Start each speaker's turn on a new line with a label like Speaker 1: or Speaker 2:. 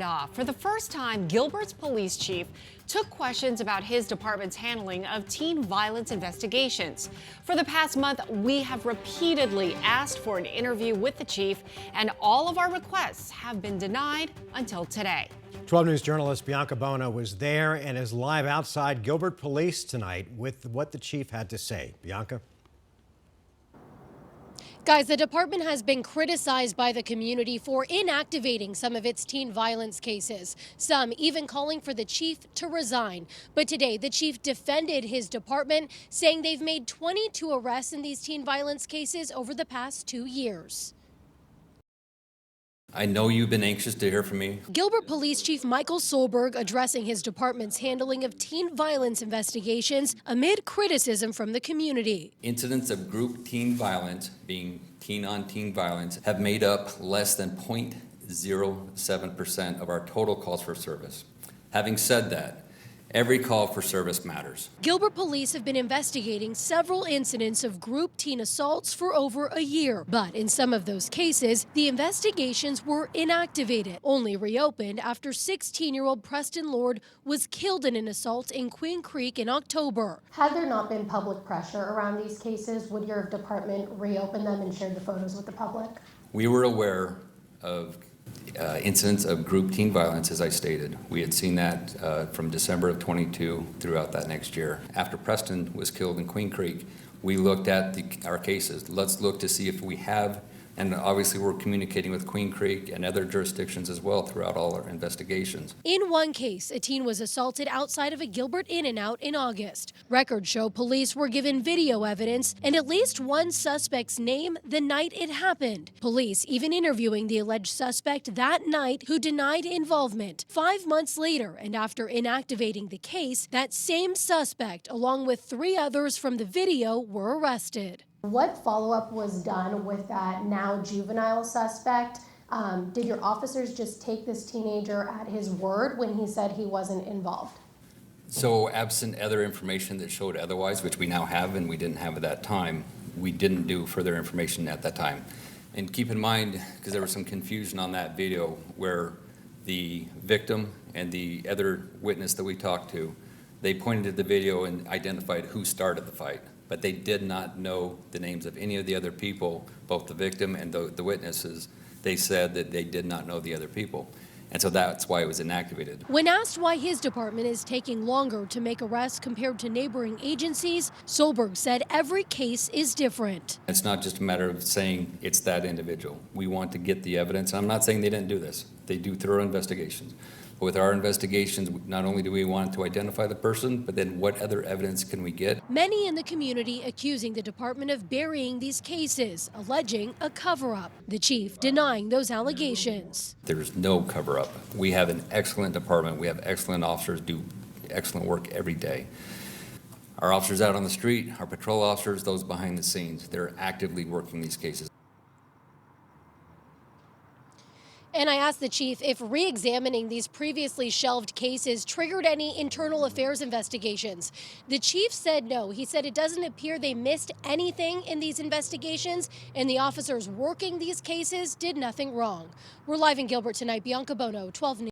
Speaker 1: Off. For the first time, Gilbert's police chief took questions about his department's handling of teen violence investigations. For the past month, we have repeatedly asked for an interview with the chief, and all of our requests have been denied until today.
Speaker 2: 12 News journalist Bianca Bono was there and is live outside Gilbert Police tonight with what the chief had to say. Bianca?
Speaker 3: Guys, the department has been criticized by the community for inactivating some of its teen violence cases, some even calling for the chief to resign. But today, the chief defended his department, saying they've made 22 arrests in these teen violence cases over the past 2 years.
Speaker 4: I know you've been anxious to hear from me.
Speaker 3: Gilbert Police Chief Michael Solberg addressing his department's handling of teen violence investigations amid criticism from the community.
Speaker 4: Incidents of group teen violence, being teen-on-teen violence, have made up less than 0.07% of our total calls for service. Having said that, every call for service matters.
Speaker 3: Gilbert police have been investigating several incidents of group teen assaults for over a year. But in some of those cases, the investigations were inactivated, only reopened after 16-year-old Preston Lord was killed in an assault in Queen Creek in October.
Speaker 5: Had there not been public pressure around these cases, would your department reopen them and share the photos with the public?
Speaker 4: We were aware of incidents of group teen violence, as I stated. We had seen that from December of 22 throughout that next year. After Preston was killed in Queen Creek, we looked at our cases. Let's look to see if we have, and obviously we're communicating with Queen Creek and other jurisdictions as well throughout all our investigations.
Speaker 3: In one case, a teen was assaulted outside of a Gilbert In-N-Out in August. Records show police were given video evidence and at least one suspect's name the night it happened. Police even interviewing the alleged suspect that night who denied involvement. 5 months later, and after inactivating the case, that same suspect, along with 3 others from the video, were arrested.
Speaker 5: What follow-up was done with that now juvenile suspect? Did your officers just take this teenager at his word when he said he wasn't involved?
Speaker 4: So absent other information that showed otherwise, which we now have and we didn't have at that time, we didn't do further information at that time. And keep in mind, because there was some confusion on that video where the victim and the other witness that we talked to, they pointed to the video and identified who started the fight. But they did not know the names of any of the other people, both the victim and the witnesses. They said that they did not know the other people. And so that's why it was inactivated.
Speaker 3: When asked why his department is taking longer to make arrests compared to neighboring agencies, Solberg said every case is different.
Speaker 4: It's not just a matter of saying it's that individual. We want to get the evidence. I'm not saying they didn't do this. They do thorough investigations. But with our investigations, not only do we want to identify the person, but then what other evidence can we get?
Speaker 3: Many in the community accusing the department of burying these cases, alleging a cover-up. The chief denying those allegations.
Speaker 4: There's no cover-up. We have an excellent department. We have excellent officers do excellent work every day. Our officers out on the street, our patrol officers, those behind the scenes, they're actively working these cases.
Speaker 3: And I asked the chief if re-examining these previously shelved cases triggered any internal affairs investigations. The chief said no. He said it doesn't appear they missed anything in these investigations, and the officers working these cases did nothing wrong. We're live in Gilbert tonight. Bianca Bono, 12 News.